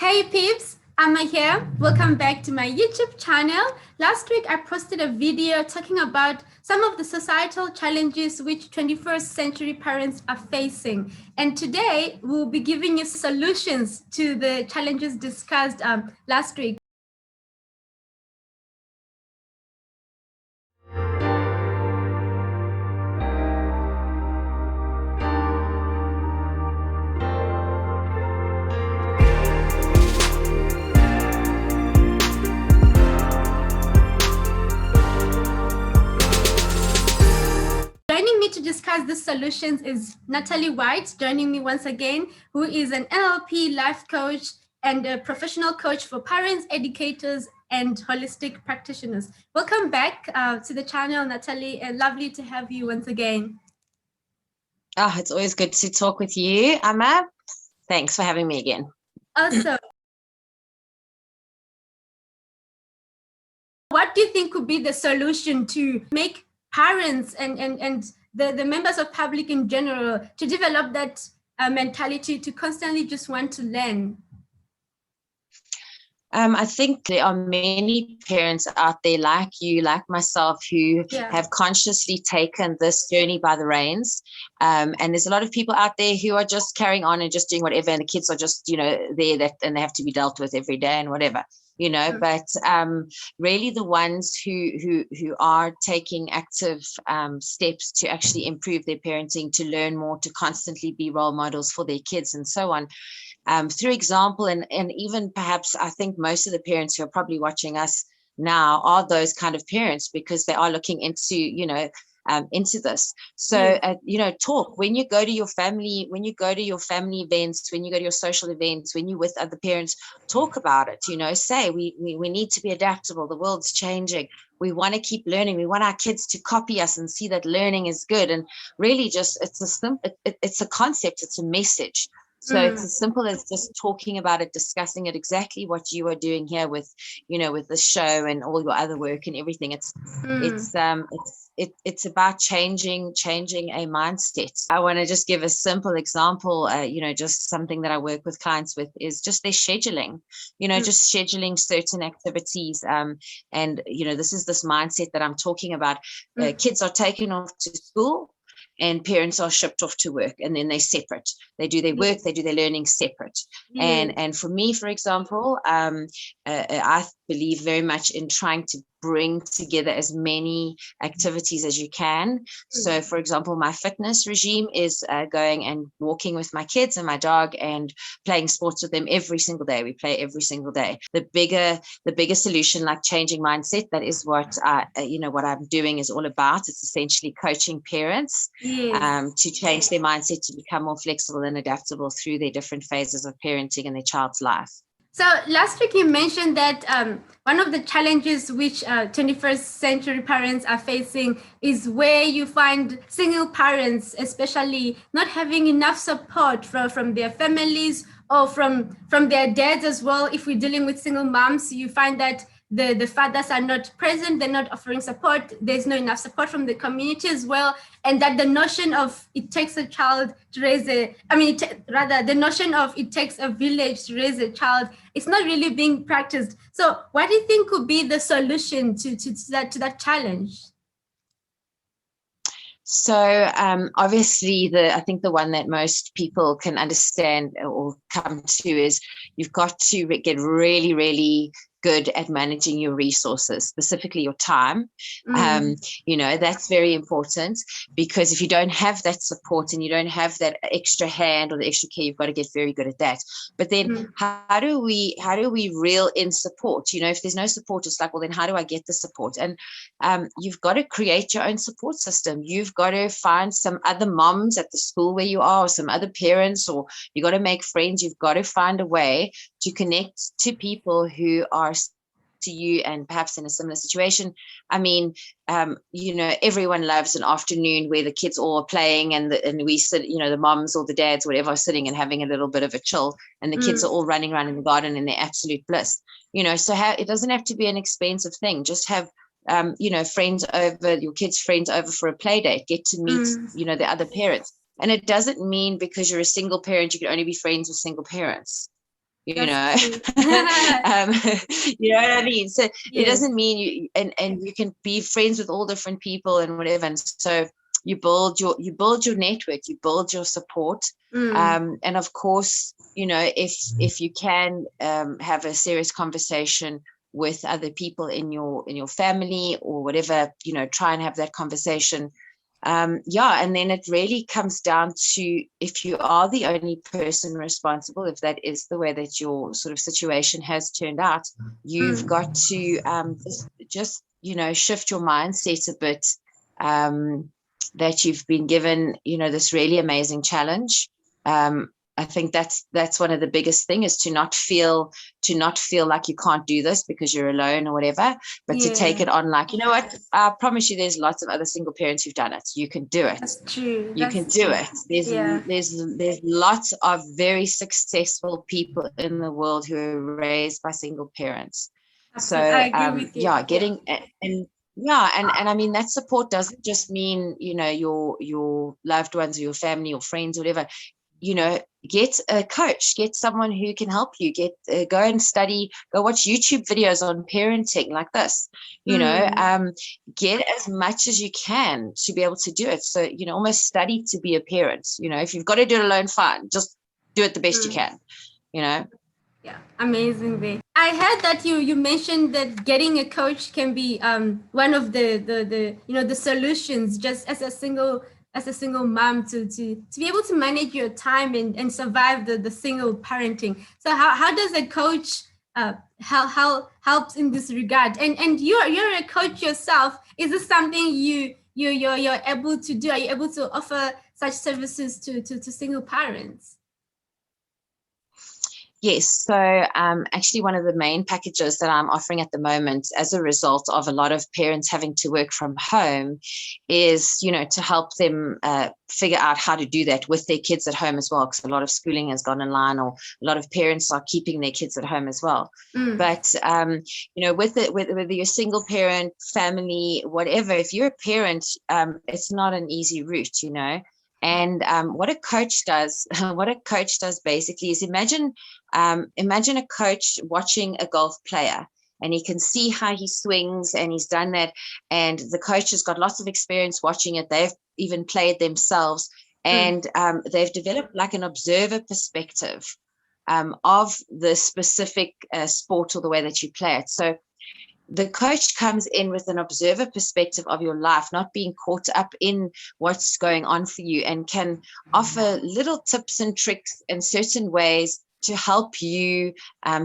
Hey peeps, Amma here. Welcome back to my YouTube channel. Last week I posted a video talking about some of the societal challenges which 21st century parents are facing. And today we'll be giving you solutions to the challenges discussed last week. Joining me to discuss the solutions is Natalie White, joining me once again, who is an NLP Life Coach and a professional coach for parents, educators, and holistic practitioners. Welcome back to the channel, Natalie, and lovely to have you once again. Oh, it's always good to talk with you, Amma. Thanks for having me again. Also, what do you think could be the solution to make parents and the members of public in general to develop that mentality to constantly just want to learn? I think there are many parents out there like you, like myself, who have consciously taken this journey by the reins. And there's a lot of people out there who are just carrying on and just doing whatever, and the kids are just, there and they have to be dealt with every day and whatever. But really the ones who are taking active steps to actually improve their parenting, to learn more, to constantly be role models for their kids and so on, through example, and even perhaps I think most of the parents who are probably watching us now are those kind of parents, because they are looking into, into this. So, talk when you go to your family, events, when you go to your social events, when you're with other parents, talk about it, say we need to be adaptable. The world's changing. We want to keep learning. We want our kids to copy us and see that learning is good. And really just, it's a concept, it's a message. So it's as simple as just talking about it, discussing it, exactly what you are doing here with, with the show and all your other work and everything. It's about changing a mindset. I want to just give a simple example, just something that I work with clients with is just their scheduling, just scheduling certain activities. And, this is this mindset that I'm talking about. Kids are taken off to school, and parents are shipped off to work, and then they're separate. They do their work, they do their learning separate. And for me, for example, I believe very much in trying to bring together as many activities as you can. So, for example, my fitness regime is going and walking with my kids and my dog and playing sports with them every single day. We play every single day. The bigger solution, like changing mindset, that is what what I'm doing is all about. It's essentially coaching parents to change their mindset, to become more flexible and adaptable through their different phases of parenting in their child's life. So last week you mentioned that one of the challenges which 21st century parents are facing is where you find single parents, especially, not having enough support from their families or from their dads as well. If we're dealing with single moms, you find that the fathers are not present, they're not offering support, there's not enough support from the community as well, and that the notion of it takes a child to raise the notion of it takes a village to raise a child, it's not really being practiced. So what do you think could be the solution to that challenge? So obviously, I think the one that most people can understand or come to is you've got to get really, really good at managing your resources, specifically your time. That's very important, because if you don't have that support and you don't have that extra hand or the extra care, you've got to get very good at that. But then how do we reel in support? If there's no support, it's like, well, then how do I get the support? And you've got to create your own support system. You've got to find some other moms at the school where you are, or some other parents, or you got to make friends. You've got to find a way to connect to people who are to you and perhaps in a similar situation. I mean, everyone loves an afternoon where the kids all are playing and we sit, the moms or the dads, whatever, are sitting and having a little bit of a chill, and the kids are all running around in the garden in their absolute bliss. So it doesn't have to be an expensive thing. Just have friends over, your kids' friends over for a play date, get to meet the other parents. And it doesn't mean because you're a single parent you can only be friends with single parents. you know. You know what I mean? So it doesn't mean you and you can be friends with all different people and whatever. And so you build your network, you build your support. And of course, you know, if you can have a serious conversation with other people in your family or whatever, you know, try and have that conversation. And then it really comes down to, if you are the only person responsible, if that is the way that your sort of situation has turned out, you've got to just you know, shift your mindset a bit, that you've been given, you know, this really amazing challenge. I think that's one of the biggest thing, is to not feel like you can't do this because you're alone or whatever, but to take it on like, you know what, I promise you there's lots of other single parents who've done it. You can do it. That's true. You can do it. There's lots of very successful people in the world who are raised by single parents. Absolutely. So I agree with you. getting and I mean, that support doesn't just mean, you know, your loved ones or your family or friends or whatever. You know, get a coach, get someone who can help you, go and study, go watch YouTube videos on parenting like this, you know, get as much as you can to be able to do it. So, you know, almost study to be a parent. You know, if you've got to do it alone, fine, just do it the best you can, you know. Yeah, amazing, Bae. I heard that you mentioned that getting a coach can be one of the you know, the solutions, just as a single mom to be able to manage your time and survive the single parenting. So how does a coach helps in this regard? And you're a coach yourself. Is this something you're able to do? Are you able to offer such services to single parents? Yes. So actually one of the main packages that I'm offering at the moment, as a result of a lot of parents having to work from home, is, you know, to help them figure out how to do that with their kids at home as well, because a lot of schooling has gone online, or a lot of parents are keeping their kids at home as well. But, you know, whether you're a single parent, family, whatever, if you're a parent, it's not an easy route, you know. And what a coach does basically is, imagine a coach watching a golf player, and he can see how he swings, and he's done that. And the coach has got lots of experience watching it. They've even played themselves, and they've developed like an observer perspective of the specific sport or the way that you play it. So the coach comes in with an observer perspective of your life, not being caught up in what's going on for you, and can offer little tips and tricks in certain ways to help you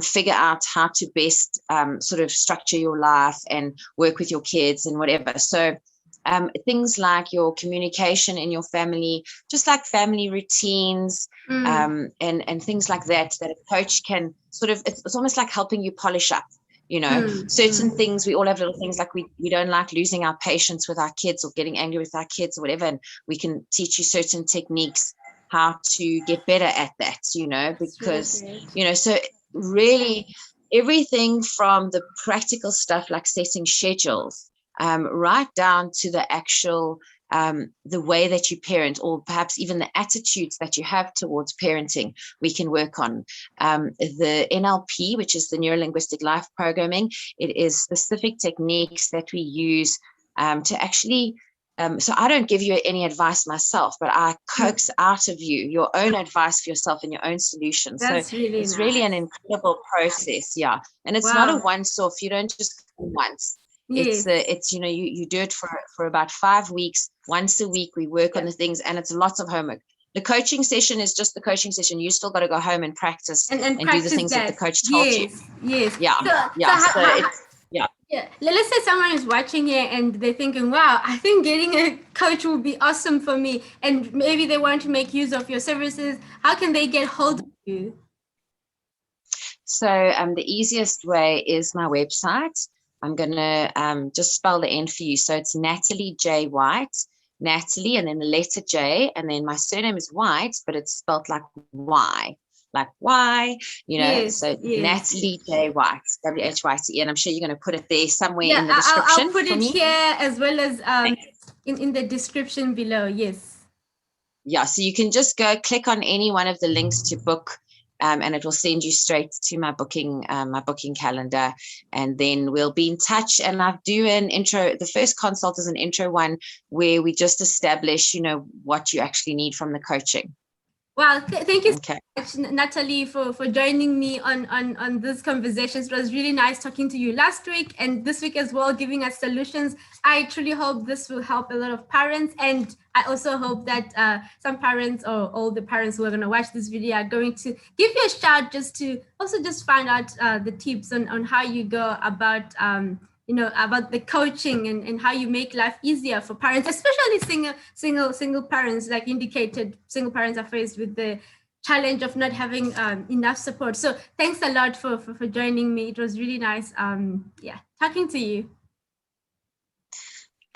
figure out how to best sort of structure your life and work with your kids and whatever. So things like your communication in your family, just like family routines, and things like that a coach can sort of, it's almost like helping you polish up. You know, certain things, we all have little things like we don't like losing our patience with our kids or getting angry with our kids or whatever. And we can teach you certain techniques how to get better at that, you know, because, you know, so really everything from the practical stuff like setting schedules, right down to the actual the way that you parent, or perhaps even the attitudes that you have towards parenting, we can work on. The NLP, which is the Neuro-Linguistic Life Programming, it is specific techniques that we use to actually, so I don't give you any advice myself, but I coax out of you your own advice for yourself and your own solutions. That's so really it's nice. Really an incredible process. Yeah. And it's not a once-off. You don't just go once. Yes. It's you know, you do it for about 5 weeks. Once a week we work on the things, and it's lots of homework. The coaching session is just the coaching session. You still got to go home and practice and do the things that the coach told you. Yes. Yeah. Let's say someone is watching here and they're thinking, wow, I think getting a coach would be awesome for me, and maybe they want to make use of your services. How can they get hold of you? So the easiest way is my website. I'm going to just spell the N for you. So it's Natalie J. White, Natalie, and then the letter J, and then my surname is White, but it's spelled like Y, you know. Yes. Natalie J. White, W-H-Y-T-E, and I'm sure you're going to put it there somewhere in the description. I'll put it here as well as in the description below. Yes. Yeah, so you can just go click on any one of the links to book and it will send you straight to my booking calendar, and then we'll be in touch. And I do an intro. The first consult is an intro one where we just establish, what you actually need from the coaching. Well, thank you so much, Natalie, for joining me on this conversation. It was really nice talking to you last week and this week as well, giving us solutions. I truly hope this will help a lot of parents. And I also hope that some parents or all the parents who are going to watch this video are going to give you a shout just to also just find out the tips on how you go about about the coaching and how you make life easier for parents, especially single parents. Like indicated, single parents are faced with the challenge of not having enough support. So thanks a lot for joining me. It was really nice talking to you.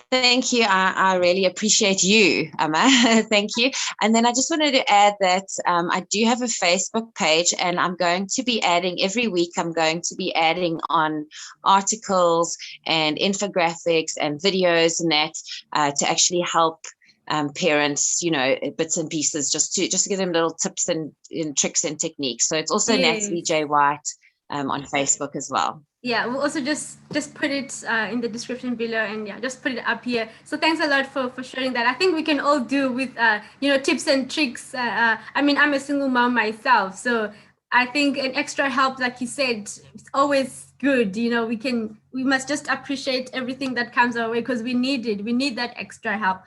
Thank you. I really appreciate you, Amma. Thank you. And then I just wanted to add that I do have a Facebook page, and I'm going to be adding every week. I'm going to be adding on articles and infographics and videos and that to actually help parents, bits and pieces, just to give them little tips and tricks and techniques. So it's also Natalie J. White on Facebook as well. Yeah, we'll also just put it in the description below, and just put it up here. So thanks a lot for sharing that. I think we can all do with tips and tricks. I mean, I'm a single mom myself, so I think an extra help, like you said, is always good. We must just appreciate everything that comes our way because we need it. We need that extra help.